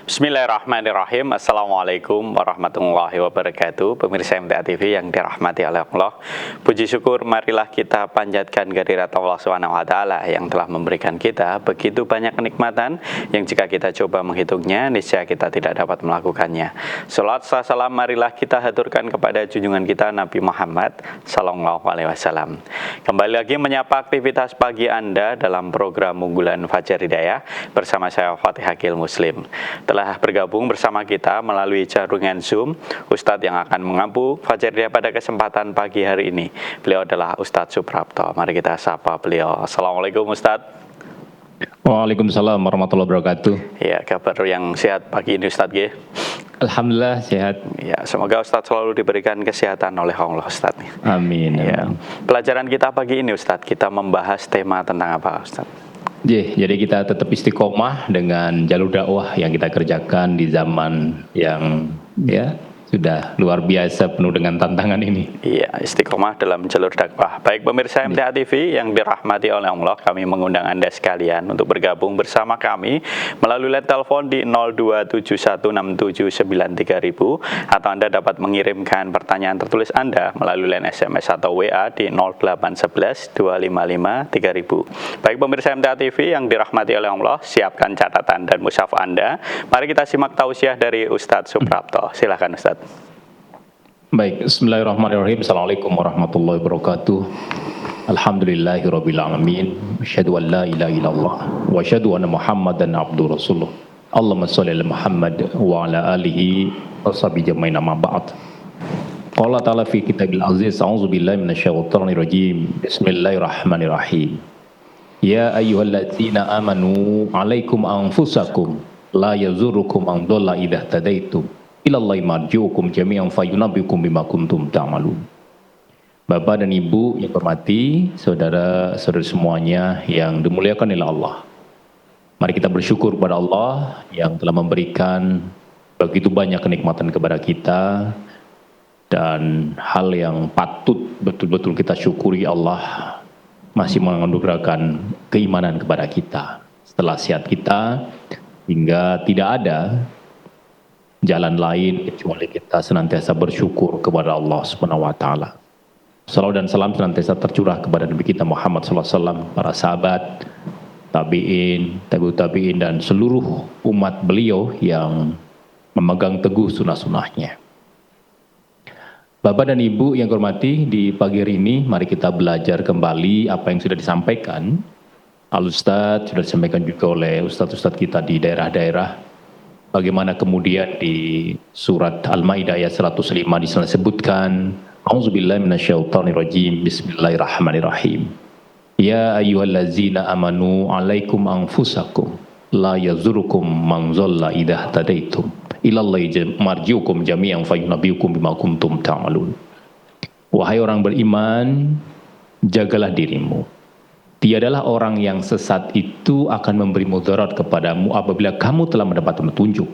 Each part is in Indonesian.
Bismillahirrahmanirrahim. Assalamualaikum warahmatullahi wabarakatuh. Pemirsa MTA TV yang dirahmati oleh Allah, puji syukur marilah kita panjatkan kehadirat Allah SWT yang telah memberikan kita begitu banyak kenikmatan yang jika kita coba menghitungnya niscaya kita tidak dapat melakukannya. Salat salam marilah kita haturkan kepada junjungan kita Nabi Muhammad SAW. Kembali lagi menyapa aktivitas pagi Anda dalam program unggulan Fajar Hidayah bersama saya Fatih Hakil Muslim. Telah bergabung bersama kita melalui jaringan Zoom Ustadz yang akan mengampu Fajar Hidayah pada kesempatan pagi hari ini. Beliau adalah Ustadz Suprapto. Mari kita sapa beliau. Assalamualaikum Ustadz. Waalaikumsalam warahmatullahi wabarakatuh. Ya, kabar yang sehat pagi ini Ustadz G. Alhamdulillah sehat. Ya, semoga Ustadz selalu diberikan kesehatan oleh Allah Ustadz. Amin. Ya. Pelajaran kita pagi ini Ustadz, kita membahas tema tentang apa Ustadz? Jadi kita tetap istiqomah dengan jalur dakwah yang kita kerjakan di zaman yang sudah luar biasa penuh dengan tantangan ini. Iya, istiqomah dalam jalur dakwah. Baik pemirsa MTA TV yang dirahmati oleh Allah, kami mengundang Anda sekalian untuk bergabung bersama kami melalui line telepon di 02716793000 atau Anda dapat mengirimkan pertanyaan tertulis Anda melalui line SMS atau WA di 08112553000. Baik pemirsa MTA TV yang dirahmati oleh Allah, siapkan catatan dan mushaf Anda. Mari kita simak tausiah dari Ustadz Suprapto. Silakan Ustadz. Baik, bismillahirrahmanirrahim. Assalamualaikum warahmatullahi wabarakatuh. Alhamdulillahirabbil alamin. Asyhadu an la ilaha illallah wa asyhadu anna Muhammadan abduhu rasuluh. Allahumma shalli ala Muhammad wa ala alihi washabihi ajmain amma ba'd. Qala ta'ala fi kitabil aziz, a'udzu billahi minasyaitonir rajim. Bismillahirrahmanirrahim. Ya ayyuhalladzina amanu 'alaikum anfusakum la yazurukum man dhalla idza tadaitum. Ilallahi marji'ukum jami'an fayunabbiukum bima kuntum ta'malun. Bapak dan Ibu yang hormati, saudara-saudari semuanya yang dimuliakan oleh Allah. Mari kita bersyukur kepada Allah yang telah memberikan begitu banyak kenikmatan kepada kita, dan hal yang patut betul-betul kita syukuri, Allah masih menganugerahkan keimanan kepada kita. Setelah sehat kita, hingga tidak ada jalan lain kecuali kita senantiasa bersyukur kepada Allah Subhanahu wa taala. Salawat dan salam senantiasa tercurah kepada Nabi kita Muhammad sallallahu alaihi wasallam, para sahabat, tabi'in, tabi'ut tabi'in dan seluruh umat beliau yang memegang teguh sunnah-sunnahnya. Bapak dan Ibu yang hormati, di pagi hari ini mari kita belajar kembali apa yang sudah disampaikan Al-Ustadz, sudah disampaikan juga oleh ustadz-ustadz kita di daerah-daerah. Bagaimana kemudian di surat Al-Maidah ayat 105 di sana disebutkan, A'udzubillahi minasyaitonirrajim, Bismillahirrahmanirrahim. Ya ayyuhallazina amanu 'alaikum anfusakum la yazurukum man dhalla idza tadaitum. Ilallahi marji'ukum jami'an fayunabbiukum bima kuntum ta'malun. Wahai orang beriman, jagalah dirimu. Tiadalah orang yang sesat itu akan memberi mudarat kepadamu apabila kamu telah mendapat petunjuk.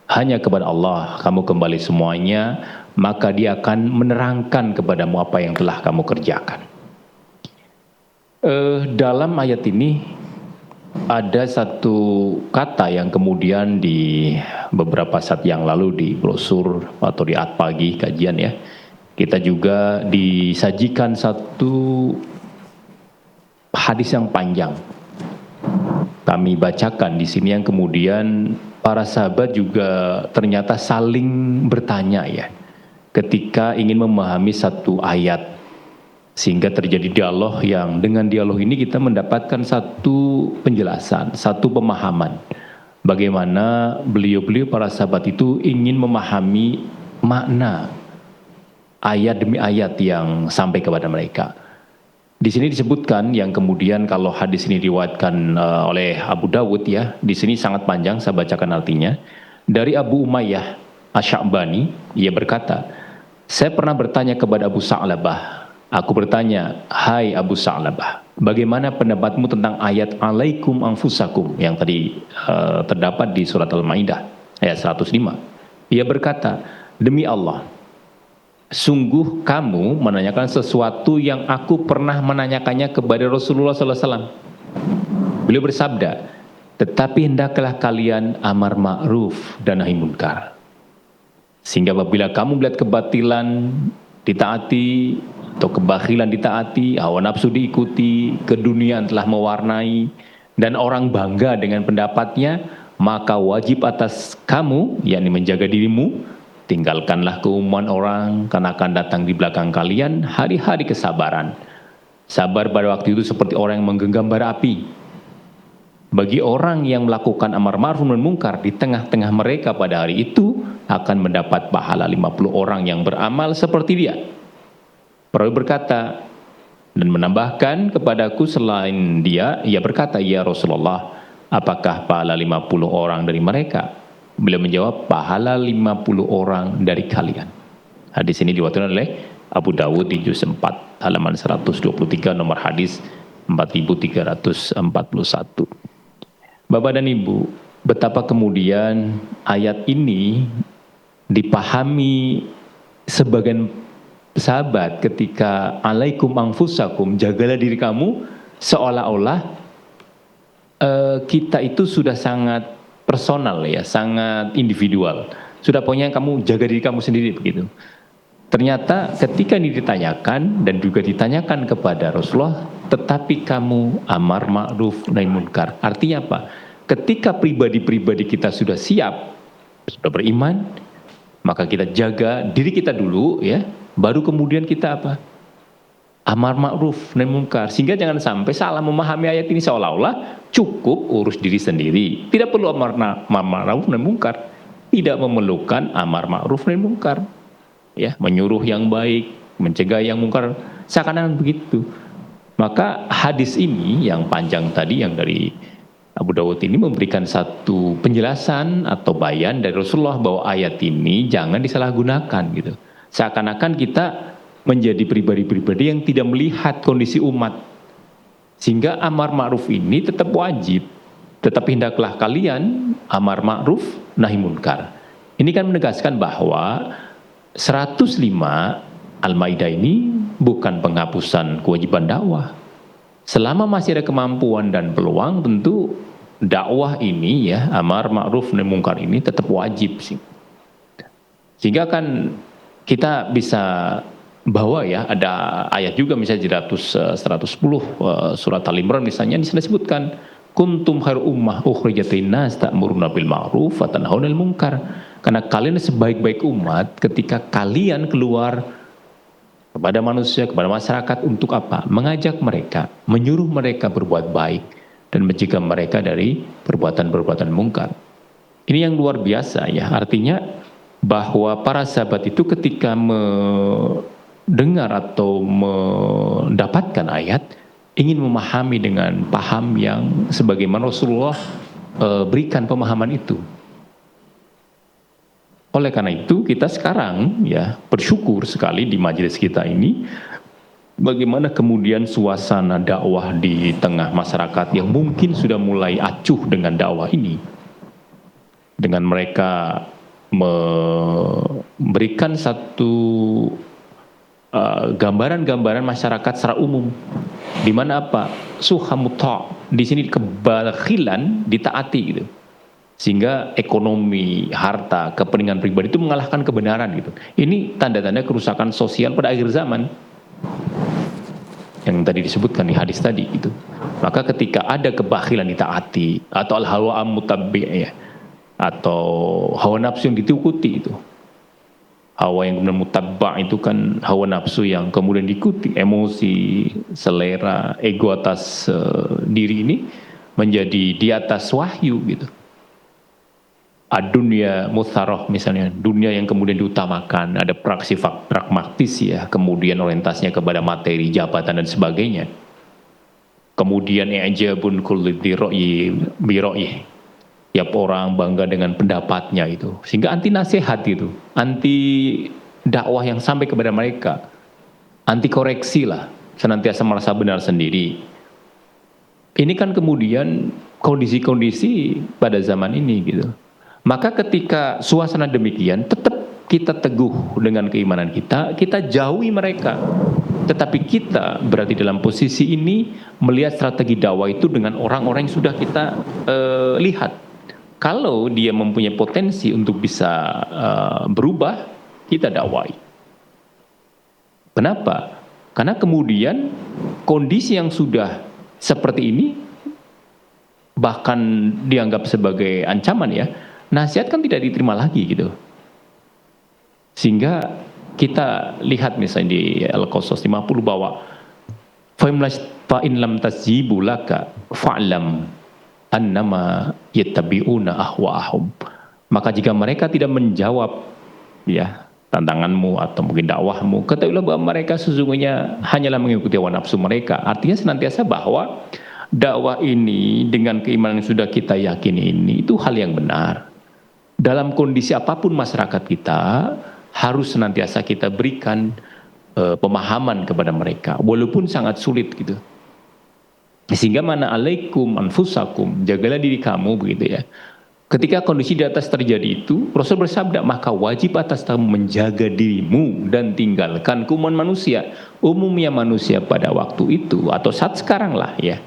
Hanya kepada Allah kamu kembali semuanya, maka Dia akan menerangkan kepadamu apa yang telah kamu kerjakan. Dalam ayat ini ada satu kata yang kemudian di beberapa saat yang lalu di brosur atau di ad pagi kajian ya, kita juga disajikan satu hadis yang panjang. Kami bacakan di sini yang kemudian para sahabat juga ternyata saling bertanya ya, ketika ingin memahami satu ayat, sehingga terjadi dialog yang dengan dialog ini kita mendapatkan satu penjelasan, satu pemahaman bagaimana beliau-beliau para sahabat itu ingin memahami makna ayat demi ayat yang sampai kepada mereka. Di sini disebutkan yang kemudian kalau hadis ini diriwayatkan oleh Abu Dawud ya, di sini sangat panjang, saya bacakan artinya. Dari Abu Umayyah Asy-Sya'bani, ia berkata, saya pernah bertanya kepada Abu Sa'labah. Aku bertanya, hai Abu Sa'labah, bagaimana pendapatmu tentang ayat alaikum anfusakum yang tadi terdapat di surat Al-Maidah ayat 105. Ia berkata, demi Allah, sungguh kamu menanyakan sesuatu yang aku pernah menanyakannya kepada Rasulullah SAW. Beliau bersabda, tetapi hendaklah kalian amar ma'ruf dan nahi munkar. Sehingga apabila kamu melihat kebatilan ditaati atau kebakhilan ditaati, hawa nafsu diikuti, keduniaan telah mewarnai, dan orang bangga dengan pendapatnya, maka wajib atas kamu, yakni menjaga dirimu, tinggalkanlah keumuman orang, karena akan datang di belakang kalian hari-hari kesabaran. Sabar pada waktu itu seperti orang yang menggenggam bara api. Bagi orang yang melakukan amar ma'ruf dan munkar di tengah-tengah mereka pada hari itu akan mendapat pahala 50 orang yang beramal seperti dia. Perawi berkata dan menambahkan kepadaku selain dia, ia berkata, ya Rasulullah, apakah pahala 50 orang dari mereka? Beliau menjawab, pahala 50 orang dari kalian. Hadis ini diwakilkan oleh Abu Dawud di juz 4 halaman 123, nomor hadis 4341. Bapak dan Ibu, betapa kemudian ayat ini dipahami sebagian sahabat ketika alaikum anfusakum, jagalah diri kamu, seolah-olah kita itu sudah sangat personal ya, sangat individual. Sudah pokoknya kamu jaga diri kamu sendiri begitu. Ternyata ketika ini ditanyakan dan juga ditanyakan kepada Rasulullah, tetapi kamu amar ma'ruf nahi munkar. Artinya apa? Ketika pribadi-pribadi kita sudah siap, sudah beriman, maka kita jaga diri kita dulu ya, baru kemudian kita apa? Amar ma'ruf nahi munkar. Sehingga jangan sampai salah memahami ayat ini seolah-olah cukup urus diri sendiri. Tidak perlu amar ma'ruf nahi munkar. Tidak memerlukan amar ma'ruf nahi munkar. Ya, menyuruh yang baik, mencegah yang mungkar, seakan-akan begitu. Maka hadis ini yang panjang tadi yang dari Abu Dawud ini memberikan satu penjelasan atau bayan dari Rasulullah bahwa ayat ini jangan disalahgunakan gitu. Seakan-akan kita menjadi pribadi-pribadi yang tidak melihat kondisi umat. Sehingga amar ma'ruf ini tetap wajib. Tetapi hendaklah kalian amar ma'ruf nahi munkar. Ini kan menegaskan bahwa 105 Al-Maidah ini bukan penghapusan kewajiban dakwah. Selama masih ada kemampuan dan peluang, tentu dakwah ini ya, amar ma'ruf nahi munkar ini tetap wajib sih. Sehingga kan kita bisa bawa ya, ada ayat juga misalnya 110 surat Al-Imran misalnya, di sana disebutkan kuntum khairu ummah ukhrijat linnas ta'muruna bil ma'ruf wa tanhauna 'anil munkar. Karena kalian sebaik-baik umat ketika kalian keluar kepada manusia, kepada masyarakat untuk apa? Mengajak mereka, menyuruh mereka berbuat baik dan mencegah mereka dari perbuatan-perbuatan mungkar. Ini yang luar biasa ya, artinya bahwa para sahabat itu ketika mendengar atau mendapatkan ayat ingin memahami dengan paham yang sebagaimana Rasulullah berikan pemahaman itu. Oleh karena itu kita sekarang ya bersyukur sekali di majelis kita ini bagaimana kemudian suasana dakwah di tengah masyarakat yang mungkin sudah mulai acuh dengan dakwah ini. Dengan mereka memberikan satu gambaran-gambaran masyarakat secara umum, di mana apa? Suhamuta, di sini kebakhilan ditaati gitu. Sehingga ekonomi, harta, kepentingan pribadi itu mengalahkan kebenaran gitu. Ini tanda-tanda kerusakan sosial pada akhir zaman. Yang tadi disebutkan di hadis tadi gitu. Maka ketika ada kebakhilan ditaati atau al-hawa mutabbi' ya, atau hawa nafsu yang diikuti itu. Hawa yang kemudian mutabba' itu kan hawa nafsu yang kemudian diikuti, emosi, selera, ego atas diri ini menjadi di atas wahyu gitu. Dunia mutharoh misalnya, dunia yang kemudian diutamakan, ada praksi pragmatis ya, kemudian orientasinya kepada materi, jabatan dan sebagainya. Kemudian i'jabun kulli biro'yi, tiap orang bangga dengan pendapatnya itu, sehingga anti nasihat itu, anti dakwah yang sampai kepada mereka, anti koreksi lah, senantiasa merasa benar sendiri. Ini kan kemudian kondisi-kondisi pada zaman ini gitu. Maka ketika suasana demikian, tetap kita teguh dengan keimanan kita, kita jauhi mereka. Tetapi kita berarti dalam posisi ini melihat strategi dakwah itu dengan orang-orang yang sudah kita lihat. Kalau dia mempunyai potensi untuk bisa berubah, kita dakwai. Kenapa? Karena kemudian kondisi yang sudah seperti ini bahkan dianggap sebagai ancaman ya, nasihat kan tidak diterima lagi gitu. Sehingga kita lihat misalnya di Al-Qasas 50 bahwa fa in lam tajibu laka fa'lam annama yattabi'una ahwa'ahum. Maka jika mereka tidak menjawab ya tantanganmu atau mungkin dakwahmu, ketahuilah bahwa mereka sesungguhnya hanyalah mengikuti hawa nafsu mereka. Artinya senantiasa bahwa dakwah ini dengan keimanan yang sudah kita yakini ini itu hal yang benar. Dalam kondisi apapun masyarakat kita harus senantiasa kita berikan pemahaman kepada mereka walaupun sangat sulit gitu. Sehingga mana alaikum anfusakum, jagalah diri kamu begitu ya. Ketika kondisi di atas terjadi itu, Rasul bersabda, maka wajib atas kamu menjaga dirimu dan tinggalkan kumpulan manusia. Umumnya manusia pada waktu itu atau saat sekarang lah ya,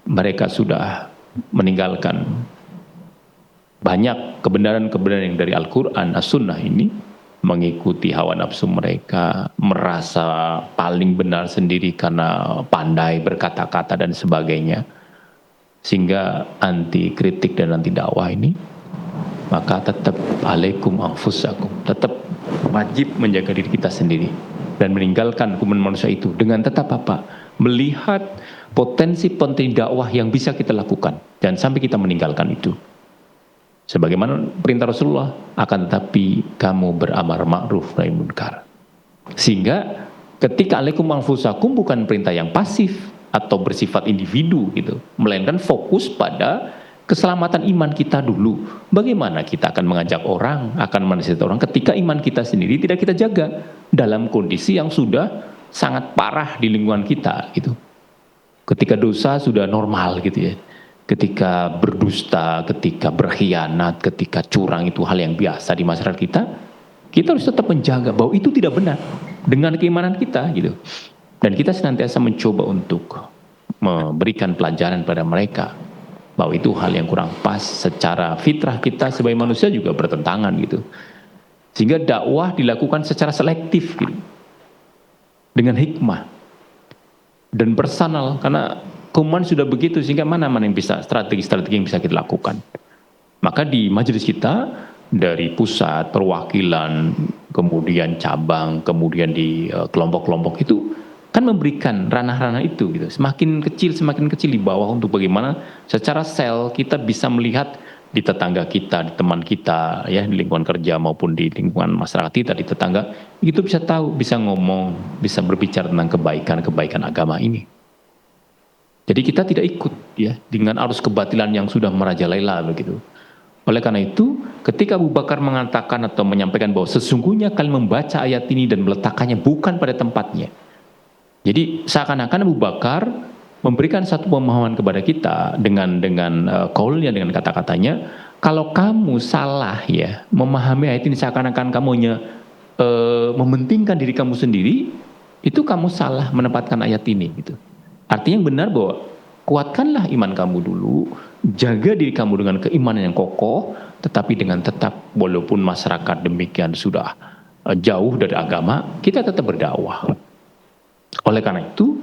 mereka sudah meninggalkan banyak kebenaran-kebenaran yang dari Al-Quran, As-Sunnah ini, mengikuti hawa nafsu mereka, merasa paling benar sendiri karena pandai berkata-kata dan sebagainya. Sehingga anti kritik dan anti dakwah ini, maka tetap alaikum anfusakum, tetap wajib menjaga diri kita sendiri dan meninggalkan kumpulan manusia itu dengan tetap apa? Melihat potensi-potensi dakwah yang bisa kita lakukan dan sampai kita meninggalkan itu. Sebagaimana perintah Rasulullah, akan tetapi kamu beramar ma'ruf nahi munkar. Sehingga ketika alaikum anfusakum bukan perintah yang pasif atau bersifat individu gitu, melainkan fokus pada keselamatan iman kita dulu. Bagaimana kita akan mengajak orang, akan menasihati orang ketika iman kita sendiri tidak kita jaga dalam kondisi yang sudah sangat parah di lingkungan kita gitu. Ketika dosa sudah normal gitu ya. Ketika berdusta, ketika berkhianat, ketika curang itu hal yang biasa di masyarakat kita, kita harus tetap menjaga bahwa itu tidak benar dengan keimanan kita gitu. Dan kita senantiasa mencoba untuk memberikan pelajaran pada mereka bahwa itu hal yang kurang pas secara fitrah kita sebagai manusia juga bertentangan gitu. Sehingga dakwah dilakukan secara selektif gitu. Dengan hikmah dan personal, karena kuman sudah begitu sehingga mana yang bisa strategi-strategi yang bisa kita lakukan. Maka di majelis kita dari pusat, perwakilan, kemudian cabang, kemudian di kelompok-kelompok itu kan memberikan ranah-ranah itu gitu. Semakin kecil di bawah untuk bagaimana secara sel kita bisa melihat di tetangga kita, di teman kita ya, di lingkungan kerja maupun di lingkungan masyarakat kita, di tetangga, itu bisa tahu, bisa ngomong, bisa berbicara tentang kebaikan agama ini. Jadi kita tidak ikut ya dengan arus kebatilan yang sudah merajalela begitu. Oleh karena itu, ketika Abu Bakar mengatakan atau menyampaikan bahwa sesungguhnya kalian membaca ayat ini dan meletakkannya bukan pada tempatnya. Jadi seakan-akan Abu Bakar memberikan satu pemahaman kepada kita dengan qaulnya, dengan kata-katanya, kalau kamu salah ya memahami ayat ini seakan-akan kamu hanya mementingkan diri kamu sendiri, itu kamu salah menempatkan ayat ini gitu. Artinya yang benar bahwa kuatkanlah iman kamu dulu, jaga diri kamu dengan keimanan yang kokoh, tetapi dengan tetap walaupun masyarakat demikian sudah jauh dari agama, kita tetap berdakwah. Oleh karena itu,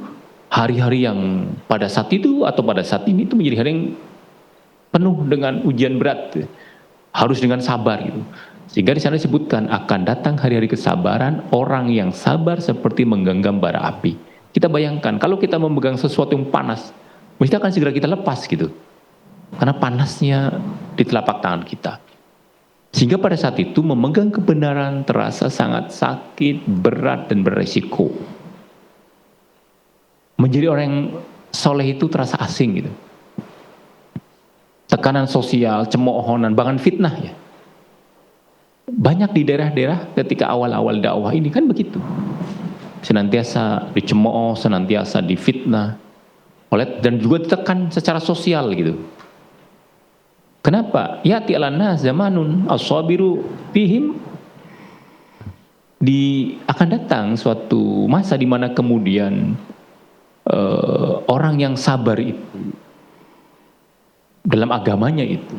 hari-hari yang pada saat itu atau pada saat ini itu menjadi hari yang penuh dengan ujian berat, harus dengan sabar gitu. Sehingga di sana disebutkan akan datang hari-hari kesabaran, orang yang sabar seperti menggenggam bara api. Kita bayangkan kalau kita memegang sesuatu yang panas, mesti akan segera kita lepas gitu. Karena panasnya di telapak tangan kita. Sehingga pada saat itu memegang kebenaran terasa sangat sakit, berat dan beresiko. Menjadi orang yang soleh itu terasa asing gitu. Tekanan sosial, cemoohonan, bahkan fitnah ya. Banyak di daerah-daerah ketika awal-awal dakwah ini kan begitu. Senantiasa dicemooh, senantiasa difitnah dan juga ditekan secara sosial gitu. Kenapa? Ya'ti 'alan nas zamanun as-sabiru fihim akan datang suatu masa di mana kemudian orang yang sabar itu dalam agamanya itu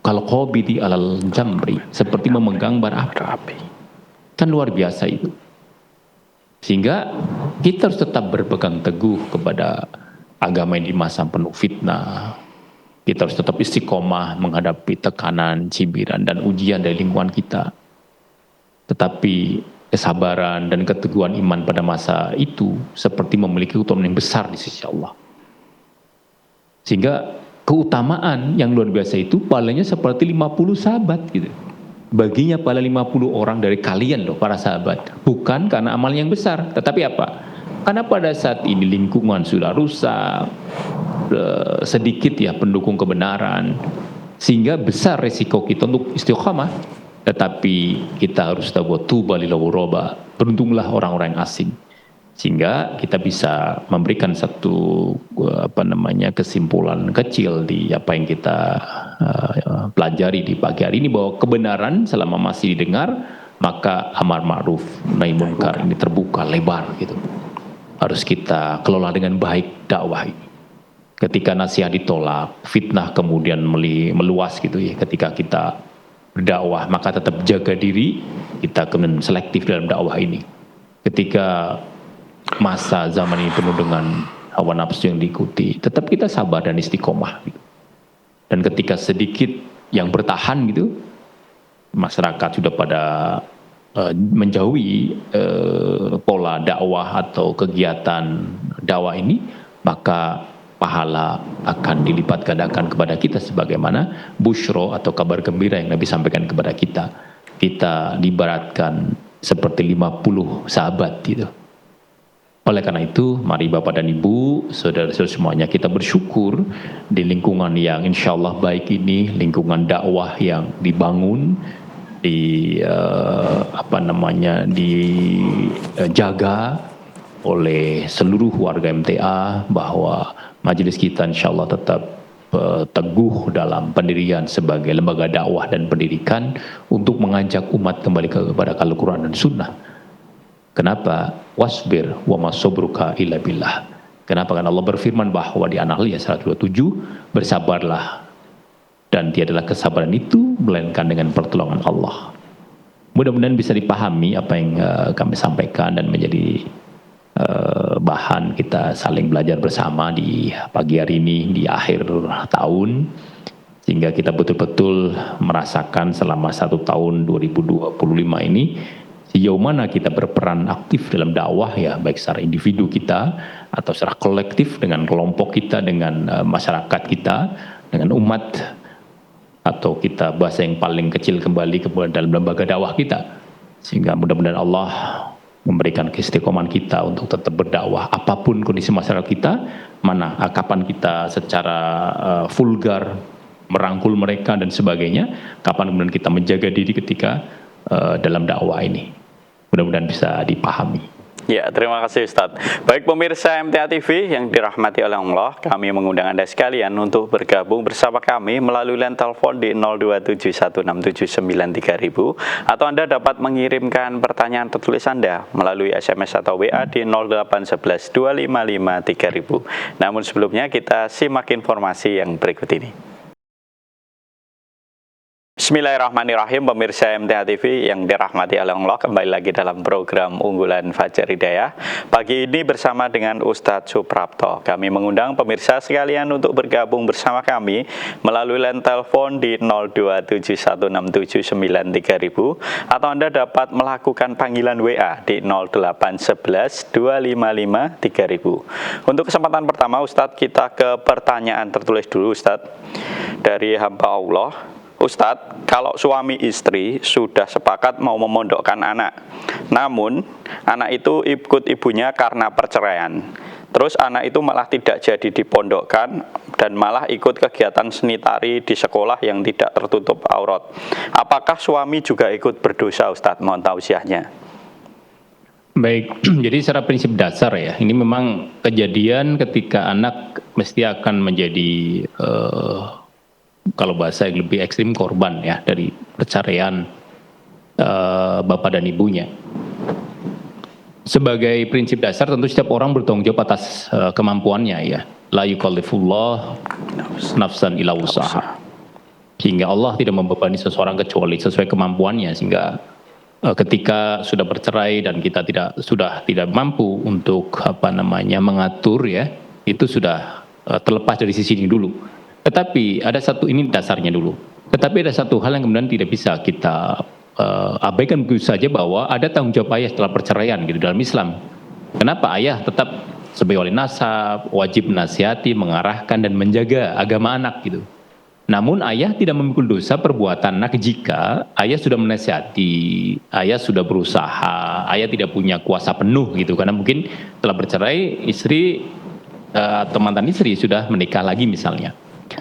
kalau qabidi alal jamri seperti memegang bara api. Kan luar biasa itu. Sehingga kita harus tetap berpegang teguh kepada agama yang di masa penuh fitnah. Kita harus tetap istiqomah menghadapi tekanan, cibiran dan ujian dari lingkungan kita. Tetapi kesabaran dan keteguhan iman pada masa itu seperti memiliki keutamaan yang besar di sisi Allah. Sehingga keutamaan yang luar biasa itu pahalanya seperti 50 sahabat gitu. Baginya pahala 50 orang dari kalian loh para sahabat. Bukan karena amal yang besar, tetapi apa? Karena pada saat ini lingkungan sudah rusak, sedikit ya pendukung kebenaran, sehingga besar resiko kita untuk istiqamah. Tetapi kita harus tahu bahwa tuba lil ghuraba, beruntunglah orang-orang yang asing, sehingga kita bisa memberikan satu kesimpulan kecil di apa yang kita pelajari di pagi hari ini, bahwa kebenaran selama masih didengar maka amar ma'ruf nahi munkar ini terbuka lebar gitu. Harus kita kelola dengan baik dakwah ini. Ketika nasihat ditolak, fitnah kemudian meluas gitu ya, ketika kita berdakwah maka tetap jaga diri, kita kemudian selektif dalam dakwah ini. Ketika masa zaman ini penuh dengan hawa nafsu yang diikuti, tetap kita sabar dan istiqomah gitu. Dan ketika sedikit yang bertahan gitu, masyarakat sudah pada menjauhi pola dakwah atau kegiatan dakwah ini, maka pahala akan dilipat gandakan kepada kita sebagaimana busyro atau kabar gembira yang Nabi sampaikan kepada kita. Kita diibaratkan seperti 50 sahabat gitu. Oleh karena itu, mari Bapak dan Ibu, saudara-saudara semuanya, kita bersyukur di lingkungan yang insya Allah baik ini, lingkungan dakwah yang dibangun, dijaga oleh seluruh warga MTA, bahwa majelis kita insya Allah tetap teguh dalam pendirian sebagai lembaga dakwah dan pendidikan untuk mengajak umat kembali kepada Al-Quran dan Sunnah. Kenapa? Wasbir wa ma sabruka illa billah. Kenapa? Karena Allah berfirman bahwa di An-Nahl ayat 127, bersabarlah dan tiadalah kesabaran itu melainkan dengan pertolongan Allah. Mudah-mudahan bisa dipahami apa yang kami sampaikan dan menjadi bahan kita saling belajar bersama di pagi hari ini di akhir tahun, sehingga kita betul-betul merasakan selama 1 tahun 2025 ini sejauh mana kita berperan aktif dalam dakwah ya, baik secara individu kita atau secara kolektif dengan kelompok kita, dengan masyarakat kita, dengan umat, atau kita bahasa yang paling kecil kembali dalam lembaga dakwah kita. Sehingga mudah-mudahan Allah memberikan keistiqomahan kita untuk tetap berdakwah apapun kondisi masyarakat kita, kapan kita secara vulgar merangkul mereka dan sebagainya, kapan kemudian kita menjaga diri ketika dalam dakwah ini. Mudah-mudahan bisa dipahami. Ya, terima kasih Ustadz. Baik pemirsa MTA TV yang dirahmati oleh Allah, kami mengundang Anda sekalian untuk bergabung bersama kami melalui line telepon di 02716793000, atau Anda dapat mengirimkan pertanyaan tertulis Anda melalui SMS atau WA di 08112553000. Namun sebelumnya kita simak informasi yang berikut ini. Bismillahirrahmanirrahim, pemirsa MTA TV yang dirahmati oleh Allah, kembali lagi dalam program unggulan Fajar Hidayah. Pagi ini bersama dengan Ustadz Suprapto, kami mengundang pemirsa sekalian untuk bergabung bersama kami melalui line telepon di 02716793000, atau Anda dapat melakukan panggilan WA di 08112553000. Untuk kesempatan pertama Ustadz, kita ke pertanyaan tertulis dulu Ustadz dari hamba Allah. Ustadz, kalau suami istri sudah sepakat mau memondokkan anak, namun anak itu ikut ibunya karena perceraian, terus anak itu malah tidak jadi dipondokkan dan malah ikut kegiatan seni tari di sekolah yang tidak tertutup aurat, apakah suami juga ikut berdosa Ustadz? Mohon tausiahnya. Baik, jadi secara prinsip dasar ya, ini memang kejadian ketika anak mesti akan menjadi kalau bahasa yang lebih ekstrim korban ya dari perceraian bapak dan ibunya. sebagai prinsip dasar tentu setiap orang bertanggung jawab atas kemampuannya ya. La yukallifullah nafsan illa wusaha. Sehingga Allah tidak membebani seseorang kecuali sesuai kemampuannya, sehingga ketika sudah bercerai dan kita sudah tidak mampu untuk mengatur ya, itu sudah terlepas dari sisi ini dulu. Tetapi ada satu, ini dasarnya dulu. Tetapi ada satu hal yang kemudian tidak bisa kita abaikan begitu saja, bahwa ada tanggung jawab ayah setelah perceraian gitu dalam Islam. Kenapa ayah tetap sebagai wali nasab wajib menasihati, mengarahkan dan menjaga agama anak gitu. Namun ayah tidak memikul dosa perbuatan anak jika ayah sudah menasihati, ayah sudah berusaha, ayah tidak punya kuasa penuh gitu, karena mungkin setelah bercerai istri atau mantan istri sudah menikah lagi misalnya.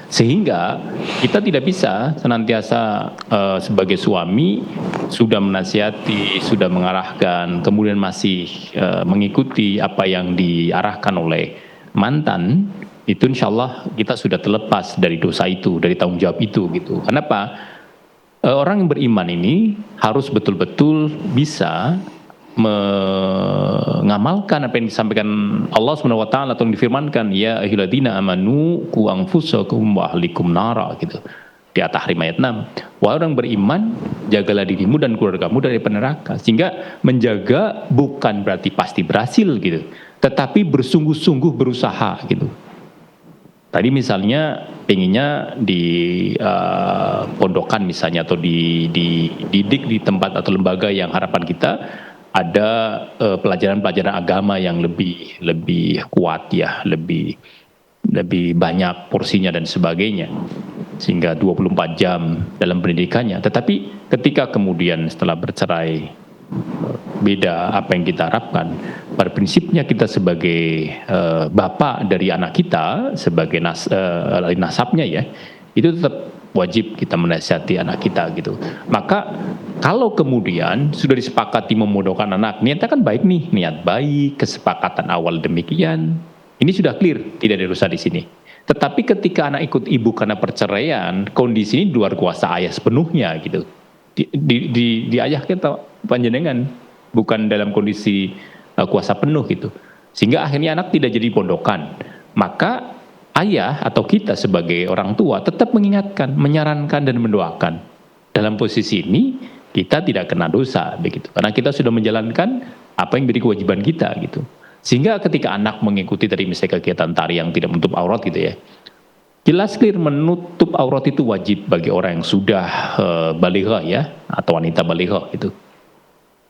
Sehingga kita tidak bisa senantiasa sebagai suami sudah menasihati, sudah mengarahkan, kemudian masih mengikuti apa yang diarahkan oleh mantan, itu insya Allah kita sudah terlepas dari dosa itu, dari tanggung jawab itu gitu. Kenapa? Orang yang beriman ini harus betul-betul bisa mengamalkan apa yang disampaikan Allah Subhanahu wa taala atau yang difirmankan, ya ayyuhalladzina amanu qu anfusakum wa ahlikum nara gitu. Di At-Tahrim ayat 6. Wahai orang beriman, jagalah dirimu dan keluargamu dari neraka. Sehingga menjaga bukan berarti pasti berhasil gitu, tetapi bersungguh-sungguh berusaha gitu. Tadi misalnya pengennya di pondokan misalnya, atau dididik di tempat atau lembaga yang harapan kita ada pelajaran-pelajaran agama yang lebih kuat ya, lebih banyak porsinya dan sebagainya, sehingga 24 jam dalam pendidikannya. Tetapi ketika kemudian setelah bercerai, beda apa yang kita harapkan. Pada prinsipnya kita sebagai bapak dari anak kita, sebagai nasabnya ya, itu tetap wajib kita menasihati anak kita gitu. Maka kalau kemudian sudah disepakati memodokan anak, niatnya kan baik nih, niat baik, kesepakatan awal demikian, ini sudah clear, tidak ada dosa di sini. Tetapi ketika anak ikut ibu karena perceraian, kondisi ini luar kuasa ayah sepenuhnya gitu. Di ayah kita panjenengan, bukan dalam kondisi kuasa penuh gitu. Sehingga akhirnya anak tidak jadi pondokan. Maka ayah atau kita sebagai orang tua tetap mengingatkan, menyarankan dan mendoakan. Dalam posisi ini kita tidak kena dosa begitu. Karena kita sudah menjalankan apa yang menjadi kewajiban kita gitu. Sehingga ketika anak mengikuti dari misalnya kegiatan tari yang tidak menutup aurat gitu ya, jelas clear menutup aurat itu wajib bagi orang yang sudah balighah ya, atau wanita balighah itu.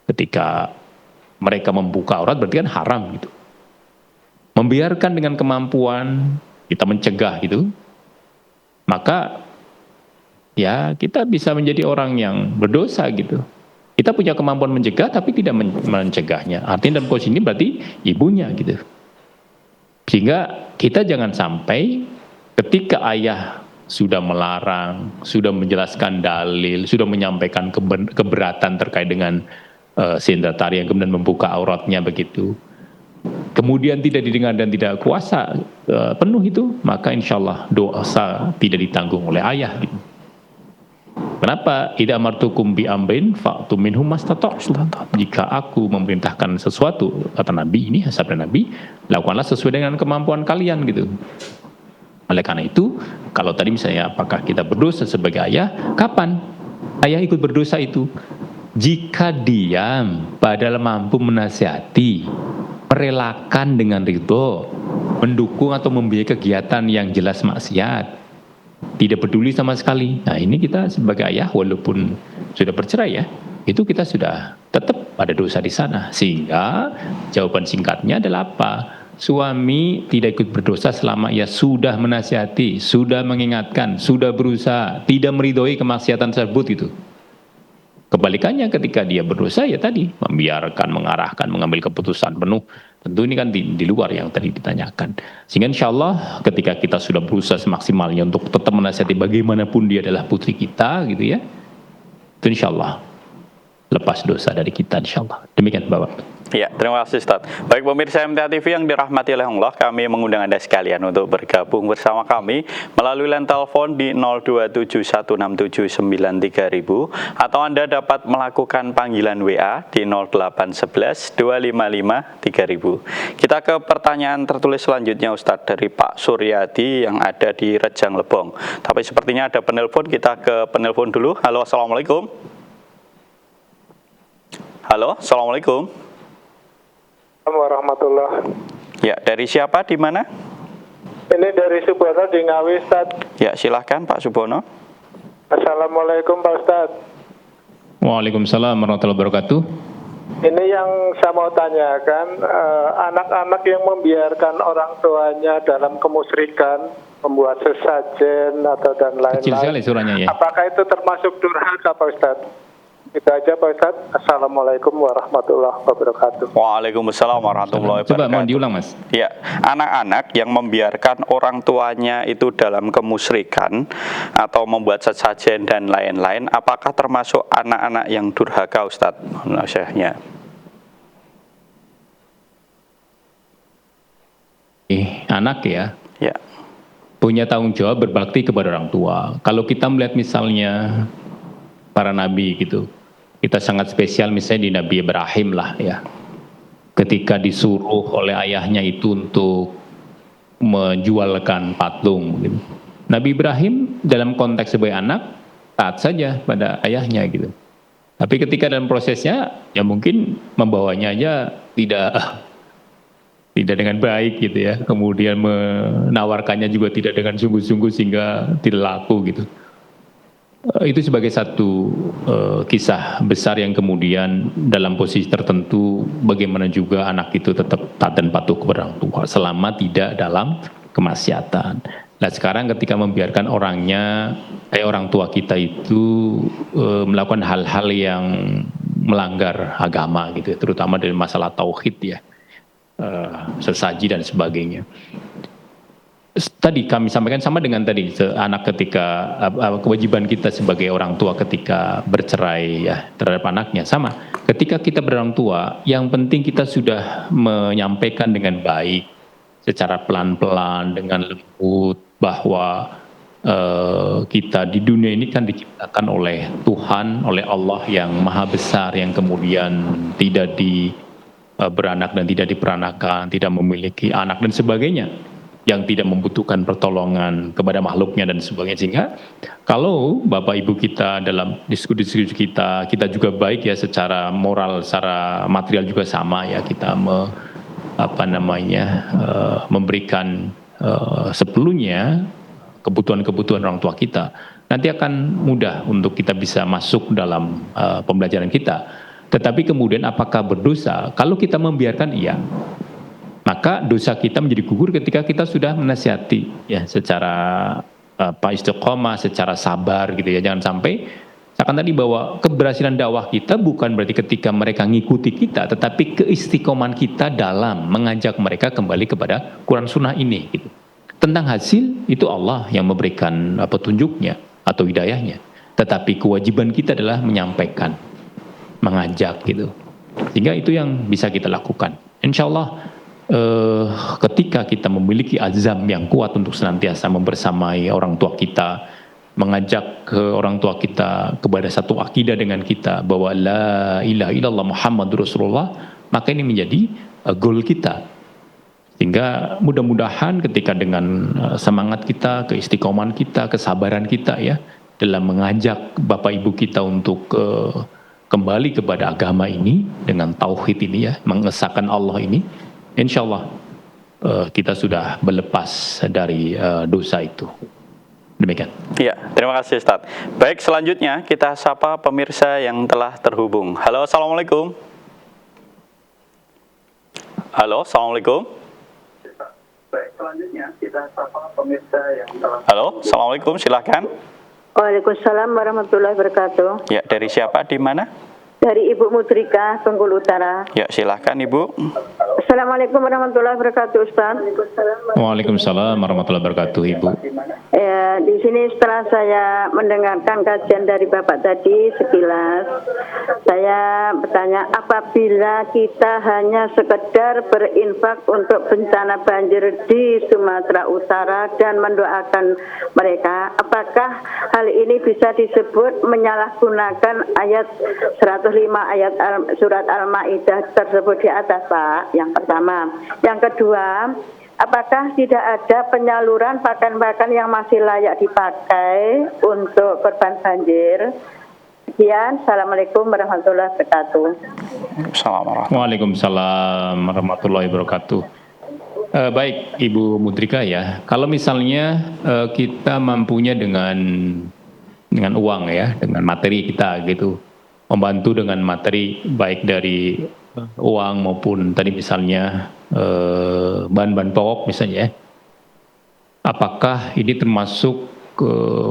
Ketika mereka membuka aurat berarti kan haram gitu. Membiarkan dengan kemampuan kita mencegah gitu, maka ya kita bisa menjadi orang yang berdosa gitu. Kita punya kemampuan mencegah tapi tidak mencegahnya. Artinya dalam posisi ini berarti ibunya gitu. Sehingga kita jangan sampai ketika ayah sudah melarang, sudah menjelaskan dalil, sudah menyampaikan keberatan terkait dengan sendra tari yang kemudian membuka auratnya begitu, kemudian tidak didengar dan tidak kuasa penuh itu, maka insya Allah dosa tidak ditanggung oleh ayah gitu. Kenapa? Idza amartukum bi amrin fa'tu minhum mastata'tum. Jika aku memerintahkan sesuatu, kata Nabi ini, sabda Nabi, lakukanlah sesuai dengan kemampuan kalian gitu. Oleh karena itu, kalau tadi misalnya apakah kita berdosa sebagai ayah, kapan ayah ikut berdosa itu? Jika diam, padahal mampu menasihati, merelakan dengan ridho, mendukung atau membiayai kegiatan yang jelas maksiat, tidak peduli sama sekali. Nah ini kita sebagai ayah walaupun sudah bercerai ya, itu kita sudah tetap ada dosa di sana. Sehingga jawaban singkatnya adalah apa? Suami tidak ikut berdosa selama ia sudah menasihati, sudah mengingatkan, sudah berusaha, tidak meridhoi kemaksiatan tersebut itu. Kebalikannya ketika dia berdosa ya tadi, membiarkan, mengarahkan, mengambil keputusan penuh. Tentu ini kan di luar yang tadi ditanyakan. Sehingga insya Allah ketika kita sudah berusaha semaksimalnya untuk tetap menasihati bagaimanapun dia adalah putri kita gitu ya, itu insya Allah lepas dosa dari kita insya Allah. Demikian Bapak. Ya, terima kasih Ustaz. Baik pemirsa MTA TV yang dirahmati oleh Allah, kami mengundang Anda sekalian untuk bergabung bersama kami melalui line telepon di 02716793000 atau Anda dapat melakukan panggilan WA di 08112553000. Kita ke pertanyaan tertulis selanjutnya Ustaz dari Pak Suryadi yang ada di Rejang Lebong. Tapi sepertinya ada penelpon, kita ke penelpon dulu. Halo, Assalamualaikum. Halo, Assalamualaikum. Warahmatullah. Ya, dari siapa, di mana? Ini dari Subono di Ngawi, Ustaz. Ya, silahkan Pak Subono. Assalamualaikum Pak Ustaz. Waalaikumsalam warahmatullahi wabarakatuh. Ini yang saya mau tanyakan, anak-anak yang membiarkan orang tuanya dalam kemusyrikan, membuat sesajen atau dan Kecil sekali lain-lain. suaranya ya. Apakah itu termasuk durhaka Pak Ustaz? Itu aja Pak Ustaz. Assalamualaikum warahmatullahi wabarakatuh. Waalaikumsalam warahmatullahi Coba mau wabarakatuh. diulang Mas. Ya, anak-anak yang membiarkan orang tuanya itu dalam kemusyrikan atau membuat sesajen dan lain-lain, apakah termasuk anak-anak yang durhaka Ustadz? Nasihatnya. Anak ya, Ya, punya tanggung jawab berbakti kepada orang tua. Kalau kita melihat misalnya para nabi gitu, kita sangat spesial misalnya di Nabi Ibrahim lah ya. Ketika disuruh oleh ayahnya itu untuk menjualkan patung gitu. Nabi Ibrahim dalam konteks sebagai anak taat saja pada ayahnya gitu. Tapi ketika dalam prosesnya ya mungkin membawanya aja tidak dengan baik gitu ya. Kemudian menawarkannya juga tidak dengan sungguh-sungguh sehingga tidak laku gitu. Itu sebagai satu kisah besar yang kemudian dalam posisi tertentu bagaimana juga anak itu tetap taat dan patuh kepada orang tua selama tidak dalam kemaksiatan. Nah sekarang ketika membiarkan orang tua kita itu melakukan hal-hal yang melanggar agama gitu, terutama dari masalah tauhid ya, sesaji dan sebagainya. Tadi kami sampaikan sama dengan tadi anak ketika kewajiban kita sebagai orang tua ketika bercerai ya terhadap anaknya sama. Ketika kita berorang tua, yang penting kita sudah menyampaikan dengan baik, secara pelan-pelan dengan lembut bahwa kita di dunia ini kan diciptakan oleh Tuhan, oleh Allah yang Maha Besar yang kemudian tidak beranak dan tidak diperanakan, tidak memiliki anak dan sebagainya, yang tidak membutuhkan pertolongan kepada makhluknya dan sebagainya. Sehingga kalau Bapak Ibu kita dalam diskusi kita juga baik ya secara moral, secara material juga sama ya, kita memberikan sepenuhnya kebutuhan-kebutuhan orang tua kita, nanti akan mudah untuk kita bisa masuk dalam pembelajaran kita. Tetapi kemudian apakah berdosa? Kalau kita membiarkan, iya. Maka dosa kita menjadi gugur ketika kita sudah menasihati ya secara istiqomah, secara sabar gitu ya. Jangan sampai akan tadi bahwa keberhasilan dakwah kita bukan berarti ketika mereka ngikuti kita, tetapi keistiqomahan kita dalam mengajak mereka kembali kepada Quran Sunnah ini gitu. Tentang hasil itu Allah yang memberikan petunjuknya atau hidayahnya. Tetapi kewajiban kita adalah menyampaikan, mengajak gitu. Sehingga itu yang bisa kita lakukan. Insya Allah ketika kita memiliki azam yang kuat untuk senantiasa membersamai orang tua kita, mengajak ke orang tua kita kepada satu akidah dengan kita bahwa la ilaha illallah Muhammadur Rasulullah, maka ini menjadi goal kita. Sehingga mudah-mudahan ketika dengan semangat kita, keistiqomahan kita, kesabaran kita ya dalam mengajak Bapak Ibu kita untuk kembali kepada agama ini dengan tauhid ini ya, mengesahkan Allah ini, insya Allah kita sudah berlepas dari dosa itu. Demikian. Iya, terima kasih Ustaz. Baik, selanjutnya kita sapa pemirsa yang telah terhubung. Halo, Assalamualaikum. Halo, Assalamualaikum. Baik, selanjutnya kita sapa pemirsa yang telah. Halo, Assalamualaikum, silahkan. Waalaikumsalam warahmatullahi wabarakatuh. Ya, dari siapa, di mana? Dari Ibu Mutrika, Bengkulu Utara. Ya, silahkan Ibu. Assalamualaikum warahmatullahi wabarakatuh, Ustaz. Waalaikumsalam warahmatullahi wabarakatuh, Ibu. Ya, di sini setelah saya mendengarkan kajian dari Bapak tadi sekilas, saya bertanya, apabila kita hanya sekedar berinfak untuk bencana banjir di Sumatera Utara dan mendoakan mereka, apakah hal ini bisa disebut menyalahgunakan ayat 105 ayat surat Al-Maidah tersebut di atas, Pak? Yang pertama. Yang kedua, apakah tidak ada penyaluran pakaian-pakaian yang masih layak dipakai untuk korban banjir? Sekian, Assalamualaikum warahmatullahi wabarakatuh. Waalaikumsalam warahmatullahi wabarakatuh. Baik, Ibu Mudrika ya. Kalau misalnya kita mampunya dengan uang ya, dengan materi kita gitu, membantu dengan materi baik dari uang maupun tadi misalnya bahan-bahan pokok misalnya ya. Apakah ini termasuk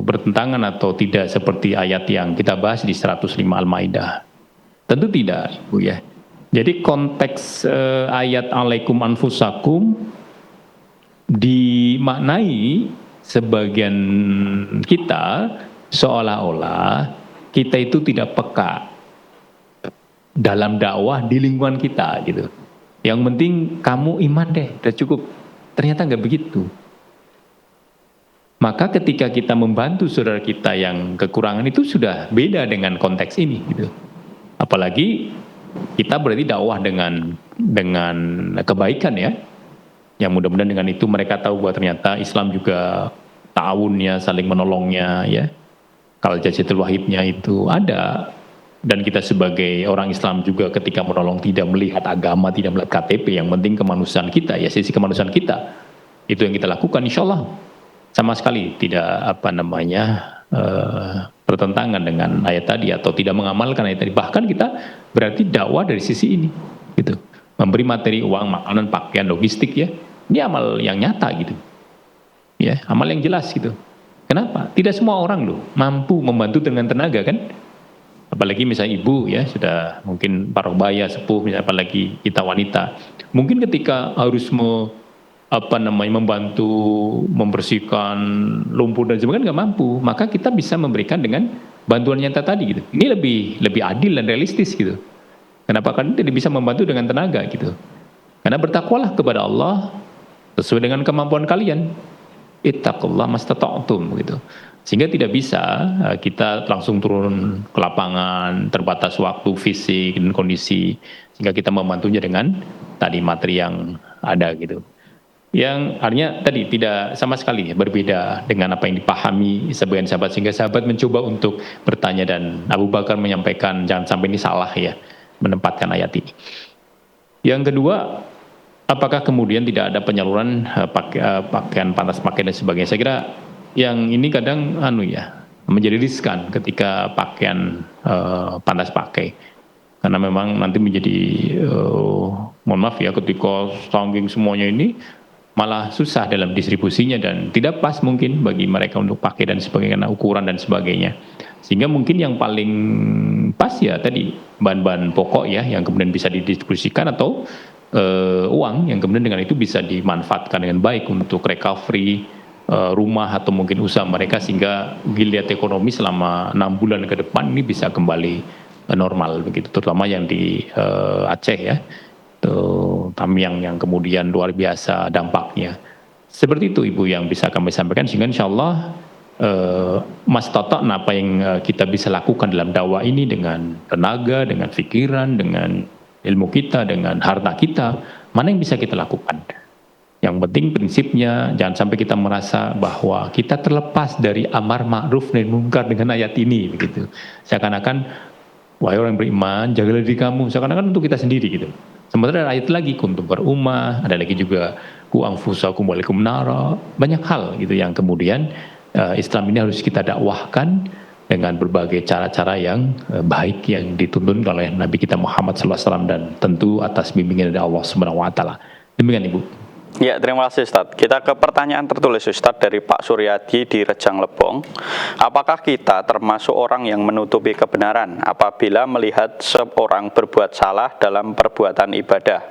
bertentangan atau tidak seperti ayat yang kita bahas di 105 Al-Maidah? Tentu tidak, Bu ya. Jadi konteks ayat alaikum anfusakum dimaknai sebagian kita seolah-olah kita itu tidak peka dalam dakwah di lingkungan kita gitu. Yang penting kamu iman deh, udah cukup. Ternyata nggak begitu. Maka ketika kita membantu saudara kita yang kekurangan itu sudah beda dengan konteks ini gitu. Apalagi kita berarti dakwah dengan kebaikan ya. Yang mudah-mudahan dengan itu mereka tahu bahwa ternyata Islam juga ta'awunnya, saling menolongnya ya. Kalau jazatul wahibnya itu ada. Dan kita sebagai orang Islam juga ketika menolong tidak melihat agama, tidak melihat KTP, yang penting kemanusiaan kita ya, sisi kemanusiaan kita. Itu yang kita lakukan, insya Allah sama sekali tidak bertentangan dengan ayat tadi atau tidak mengamalkan ayat tadi. Bahkan kita berarti dakwah dari sisi ini gitu. Memberi materi, uang, makanan, pakaian, logistik ya. Ini amal yang nyata gitu. Ya, amal yang jelas gitu. Kenapa? Tidak semua orang loh mampu membantu dengan tenaga kan? Apalagi misalnya ibu ya, sudah mungkin parubaya, sepuh, misalnya apalagi kita wanita. Mungkin ketika harus membantu membersihkan lumpur dan sebagainya nggak mampu, maka kita bisa memberikan dengan bantuan nyata tadi gitu. Ini lebih adil dan realistis gitu. Kenapa? Karena tidak bisa membantu dengan tenaga gitu. Karena bertakwalah kepada Allah sesuai dengan kemampuan kalian. Ittaqullah mastata'tum gitu. Sehingga tidak bisa kita langsung turun ke lapangan, terbatas waktu, fisik, dan kondisi. Sehingga kita membantunya dengan tadi materi yang ada gitu. Yang artinya tadi tidak sama sekali berbeda dengan apa yang dipahami sebagian sahabat. Sehingga sahabat mencoba untuk bertanya dan Abu Bakar menyampaikan jangan sampai ini salah ya, menempatkan ayat ini. Yang kedua, apakah kemudian tidak ada penyaluran pakaian pantas pakai dan sebagainya? Saya kira yang ini kadang menjadi riskan ketika pakaian pantas pakai, karena memang nanti menjadi mohon maaf ya, ketika saking semuanya ini malah susah dalam distribusinya dan tidak pas mungkin bagi mereka untuk pakai dan sebagainya, karena ukuran dan sebagainya. Sehingga mungkin yang paling pas ya tadi bahan-bahan pokok ya yang kemudian bisa didistribusikan, atau uang yang kemudian dengan itu bisa dimanfaatkan dengan baik untuk recovery rumah atau mungkin usaha mereka, sehingga giliat ekonomi selama 6 bulan ke depan ini bisa kembali normal begitu, terutama yang di Aceh ya, Tamiang yang kemudian luar biasa dampaknya. Seperti itu Ibu yang bisa kami sampaikan, sehingga insya Allah Mas Toto, apa yang kita bisa lakukan dalam dakwah ini dengan tenaga, dengan pikiran, dengan ilmu kita, dengan harta kita, mana yang bisa kita lakukan. Yang penting prinsipnya jangan sampai kita merasa bahwa kita terlepas dari amar ma'ruf nahi munkar dengan ayat ini begitu. Seakan-akan wahai orang beriman, jagalah diri kamu, seakan-akan untuk kita sendiri gitu. Sementara ada ayat lagi kuntum berumah, ada lagi juga ku anfusakum walikum nara. Banyak hal gitu yang kemudian Islam ini harus kita dakwahkan dengan berbagai cara-cara yang baik yang dituntun oleh Nabi kita Muhammad SAW dan tentu atas bimbingan dari Allah Subhanahu wa taala. Demikian Ibu. Ya, terima kasih Ustadz. Kita ke pertanyaan tertulis Ustadz dari Pak Suryadi di Rejang Lebong. Apakah kita termasuk orang yang menutupi kebenaran apabila melihat seorang berbuat salah dalam perbuatan ibadah?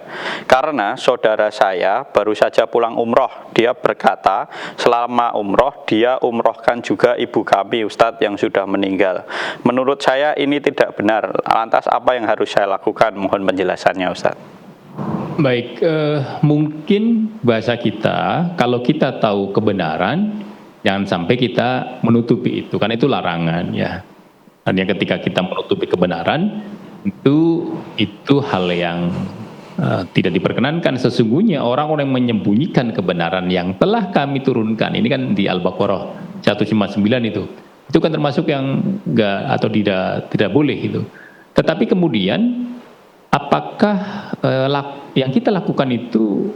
Karena saudara saya baru saja pulang umroh. Dia berkata, selama umroh dia umrohkan juga ibu kami Ustadz yang sudah meninggal. Menurut saya ini tidak benar. Lantas apa yang harus saya lakukan? Mohon penjelasannya Ustadz. Baik, mungkin bahasa kita, kalau kita tahu kebenaran, jangan sampai kita menutupi itu, kan itu larangan ya. Artinya ketika kita menutupi kebenaran, itu hal yang tidak diperkenankan. Sesungguhnya orang-orang yang menyembunyikan kebenaran yang telah kami turunkan, ini kan di Al-Baqarah 159 itu kan termasuk yang enggak atau tidak boleh itu. Tetapi kemudian apakah yang kita lakukan itu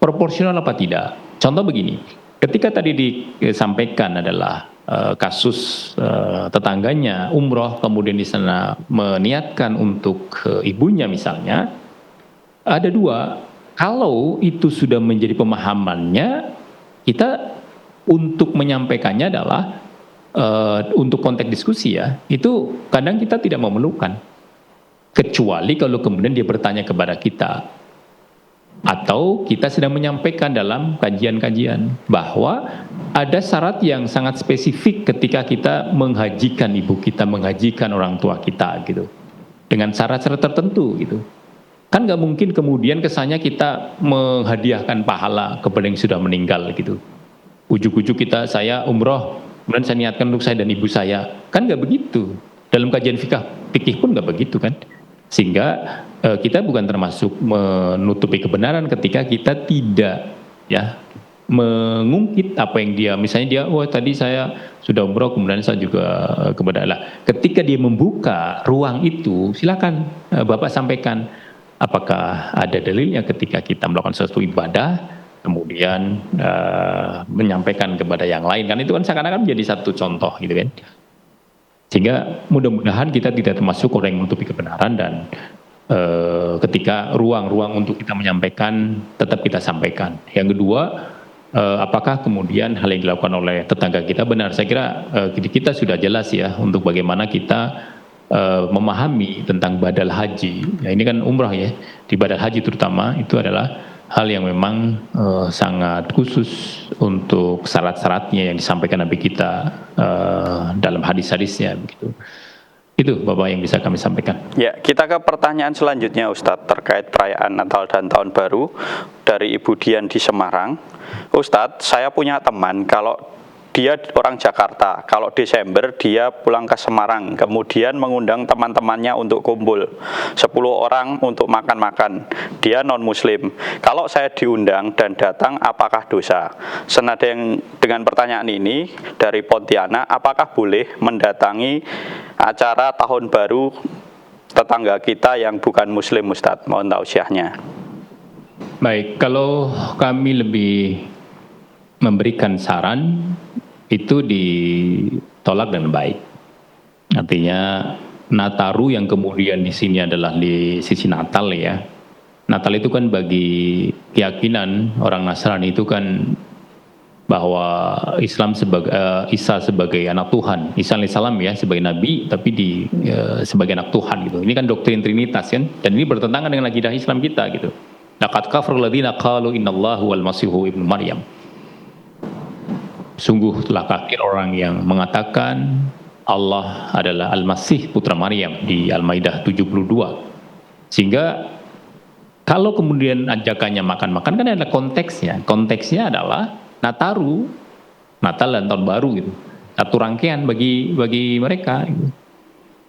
proporsional apa tidak? Contoh begini, ketika tadi disampaikan adalah kasus tetangganya umroh, kemudian di sana meniatkan untuk ibunya misalnya, ada dua. Kalau itu sudah menjadi pemahamannya, kita untuk menyampaikannya adalah untuk konteks diskusi ya, itu kadang kita tidak memerlukan. Kecuali kalau kemudian dia bertanya kepada kita, atau kita sedang menyampaikan dalam kajian-kajian bahwa ada syarat yang sangat spesifik ketika kita menghajikan ibu kita, menghajikan orang tua kita gitu, dengan syarat-syarat tertentu gitu. Kan nggak mungkin kemudian kesannya kita menghadiahkan pahala kepada yang sudah meninggal gitu. Ujuk-ujuk saya umroh, kemudian saya niatkan untuk saya dan ibu saya, kan nggak begitu. Dalam kajian fikih pun nggak begitu kan. Sehingga kita bukan termasuk menutupi kebenaran ketika kita tidak ya mengungkit apa yang dia, misalnya dia, tadi saya sudah umroh kemudian saya juga kepada Allah. Ketika dia membuka ruang itu, silakan Bapak sampaikan apakah ada dalilnya ketika kita melakukan sesuatu ibadah kemudian menyampaikan kepada yang lain, kan itu kan seakan-akan menjadi satu contoh gitu kan. Sehingga mudah-mudahan kita tidak termasuk orang yang menutupi kebenaran, dan ketika ruang-ruang untuk kita menyampaikan tetap kita sampaikan. Yang kedua, apakah kemudian hal yang dilakukan oleh tetangga kita benar? Saya kira kita sudah jelas ya untuk bagaimana kita memahami tentang badal haji. Ya, ini kan umrah ya, di badal haji terutama itu adalah hal yang memang sangat khusus untuk syarat-syaratnya yang disampaikan Nabi kita dalam hadis-hadisnya begitu. Itu Bapak yang bisa kami sampaikan. Ya, kita ke pertanyaan selanjutnya Ustadz terkait perayaan Natal dan Tahun Baru dari Ibu Dian di Semarang. Ustadz, saya punya teman kalau dia orang Jakarta, kalau Desember dia pulang ke Semarang, kemudian mengundang teman-temannya untuk kumpul 10 orang untuk makan-makan. Dia non-muslim. Kalau saya diundang dan datang, apakah dosa? Senada yang dengan pertanyaan ini dari Pontianak, apakah boleh mendatangi acara tahun baru tetangga kita yang bukan muslim Ustadz? Mohon tausiahnya. Baik, kalau kami lebih memberikan saran itu ditolak dengan baik. Artinya Nataru yang kemudian di sini adalah di sisi Natal ya. Natal itu kan bagi keyakinan orang Nasrani itu kan bahwa Islam Isa sebagai anak Tuhan, Isa alaihissalam ya sebagai nabi, tapi sebagai anak Tuhan gitu. Ini kan doktrin Trinitas kan, dan ini bertentangan dengan akidah Islam kita gitu. Laqad kafarul ladzina qalu innallahu wal masihu ibnu Maryam. Sungguh telah kafir orang yang mengatakan Allah adalah Al-Masih putra Maryam di Al-Maidah 72. Sehingga kalau kemudian ajakannya makan-makan kan ada konteksnya. Konteksnya adalah Nataru, Natal dan Tahun Baru gitu. Satu rangkaian bagi mereka gitu.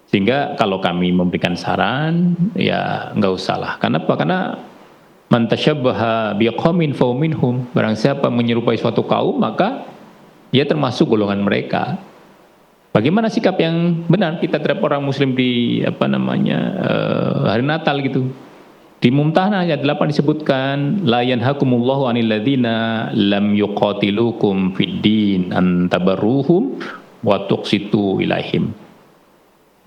Sehingga kalau kami memberikan saran ya nggak usah lah. Kenapa? Karena man tasyabbaha biqaumin fa minhum. Barang siapa menyerupai suatu kaum maka ia termasuk golongan mereka. Bagaimana sikap yang benar kita terhadap orang muslim di hari Natal gitu? Di Mumtahanah ayat 8 disebutkan la yanhakumullahu 'anil ladzina lam yuqatilukum fid din an tabarruhum wa tuqsitu ilaihim.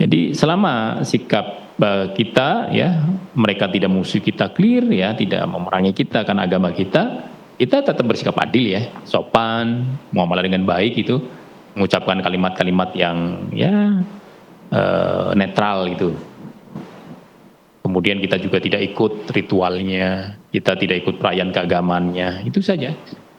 Jadi selama sikap kita ya, mereka tidak musuh kita clear ya, tidak memerangi kita karena agama kita, kita tetap bersikap adil ya, sopan, muamalah dengan baik itu, mengucapkan kalimat-kalimat yang ya netral itu. Kemudian kita juga tidak ikut ritualnya, kita tidak ikut perayaan keagamannya, itu saja.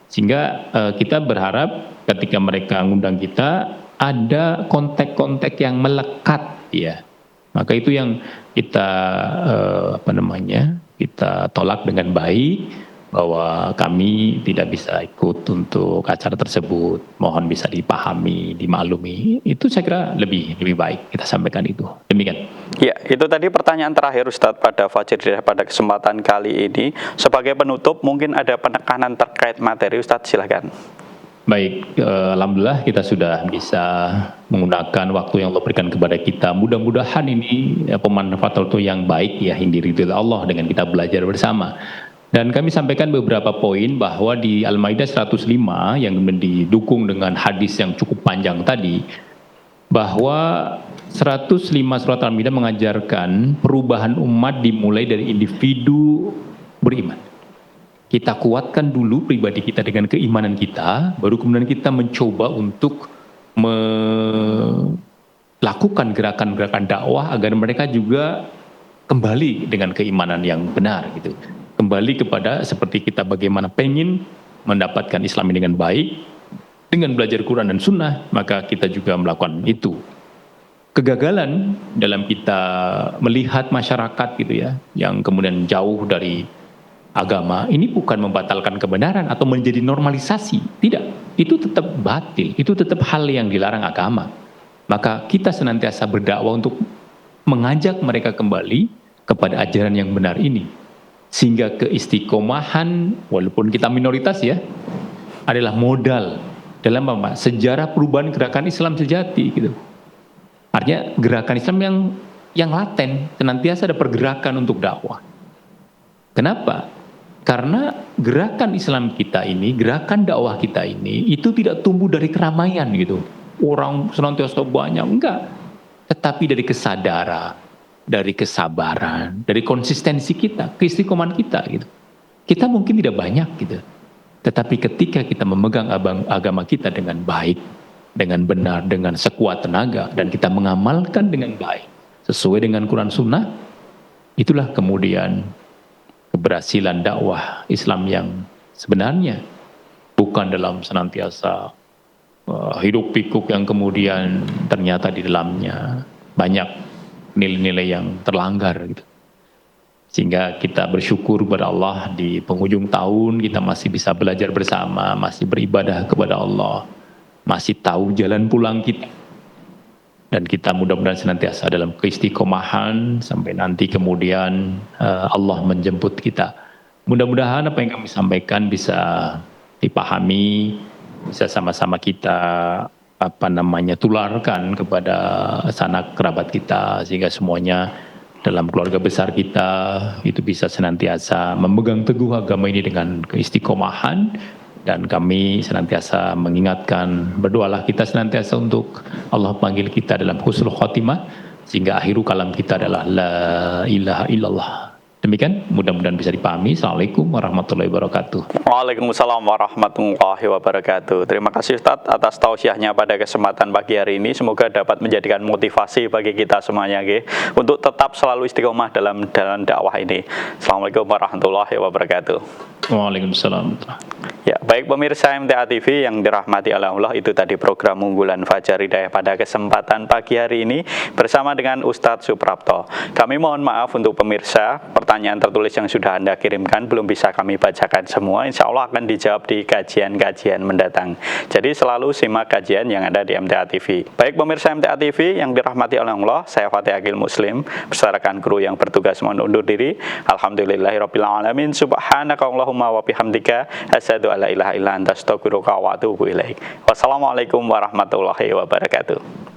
Sehingga kita berharap ketika mereka ngundang kita ada kontak-kontak yang melekat ya. Maka itu yang kita kita tolak dengan baik, bahwa kami tidak bisa ikut untuk acara tersebut. Mohon bisa dipahami, dimaklumi. Itu saya kira lebih baik kita sampaikan itu. Demikian. Ya, itu tadi pertanyaan terakhir Ustadz pada Fajr pada kesempatan kali ini. Sebagai penutup, mungkin ada penekanan terkait materi, Ustadz, silakan. Baik, alhamdulillah kita sudah bisa menggunakan waktu yang Allah berikan kepada kita. Mudah-mudahan ini pemanfaatan waktu yang baik ya, yang diridhoi Allah dengan kita belajar bersama. Dan kami sampaikan beberapa poin bahwa di Al-Maidah 105 yang didukung dengan hadis yang cukup panjang tadi, bahwa 105 surat Al-Maidah mengajarkan perubahan umat dimulai dari individu beriman. Kita kuatkan dulu pribadi kita dengan keimanan kita, baru kemudian kita mencoba untuk melakukan gerakan-gerakan dakwah agar mereka juga kembali dengan keimanan yang benar gitu. Kembali kepada seperti kita bagaimana pengen mendapatkan Islam ini dengan baik, dengan belajar Quran dan Sunnah, maka kita juga melakukan itu. Kegagalan dalam kita melihat masyarakat gitu ya, yang kemudian jauh dari agama, ini bukan membatalkan kebenaran atau menjadi normalisasi. Tidak, itu tetap batil, itu tetap hal yang dilarang agama. Maka kita senantiasa berdakwah untuk mengajak mereka kembali kepada ajaran yang benar ini. Sehingga keistiqomahan, walaupun kita minoritas ya, adalah modal dalam sejarah perubahan gerakan Islam sejati gitu. Artinya gerakan Islam yang laten, senantiasa ada pergerakan untuk dakwah. Kenapa? Karena gerakan Islam kita ini, gerakan dakwah kita ini, itu tidak tumbuh dari keramaian gitu. Orang senantiasa banyak, enggak. Tetapi dari kesadaran, dari kesabaran, dari konsistensi kita, keistiqomahan kita gitu. Kita mungkin tidak banyak gitu. Tetapi ketika kita memegang agama kita dengan baik, dengan benar, dengan sekuat tenaga, dan kita mengamalkan dengan baik, sesuai dengan Quran Sunnah, itulah kemudian keberhasilan dakwah Islam yang sebenarnya. Bukan dalam senantiasa hidup pikuk yang kemudian ternyata di dalamnya banyak nilai-nilai yang terlanggar gitu. Sehingga kita bersyukur kepada Allah di penghujung tahun kita masih bisa belajar bersama, masih beribadah kepada Allah, masih tahu jalan pulang kita. Dan kita mudah-mudahan senantiasa dalam keistiqomahan sampai nanti kemudian Allah menjemput kita. Mudah-mudahan apa yang kami sampaikan bisa dipahami, bisa sama-sama kita tularkan kepada sanak kerabat kita, sehingga semuanya dalam keluarga besar kita itu bisa senantiasa memegang teguh agama ini dengan keistiqomahan. Dan kami senantiasa mengingatkan, berdoalah kita senantiasa untuk Allah panggil kita dalam husnul khotimah, sehingga akhiru kalam kita adalah la ilaha illallah. Demikian, mudah-mudahan bisa dipahami. Assalamualaikum warahmatullahi wabarakatuh. Waalaikumsalam warahmatullahi wabarakatuh. Terima kasih Ustadz atas tausiahnya pada kesempatan pagi hari ini. Semoga dapat menjadikan motivasi bagi kita semuanya untuk tetap selalu istiqomah dalam dakwah ini. Assalamualaikum warahmatullahi wabarakatuh. Waalaikumsalam. Ya, baik pemirsa MTA TV yang dirahmati oleh Allah, itu tadi program unggulan Fajar Hidayah pada kesempatan pagi hari ini bersama dengan Ustadz Suprapto. Kami mohon maaf untuk pemirsa, pertanyaan tertulis yang sudah Anda kirimkan belum bisa kami bacakan semua. Insya Allah akan dijawab di kajian-kajian mendatang. Jadi selalu simak kajian yang ada di MTA TV. Baik pemirsa MTA TV yang dirahmati oleh Allah, saya Fatih Akil Muslim bersarakan kru yang bertugas mohon undur diri. Alhamdulillahirabbil alamin. Subhanakallahumma wa bihamdika asyhadu an la ilaha illa anta astaghfiruka wa atubu ilaik. Wassalamualaikum warahmatullahi wabarakatuh.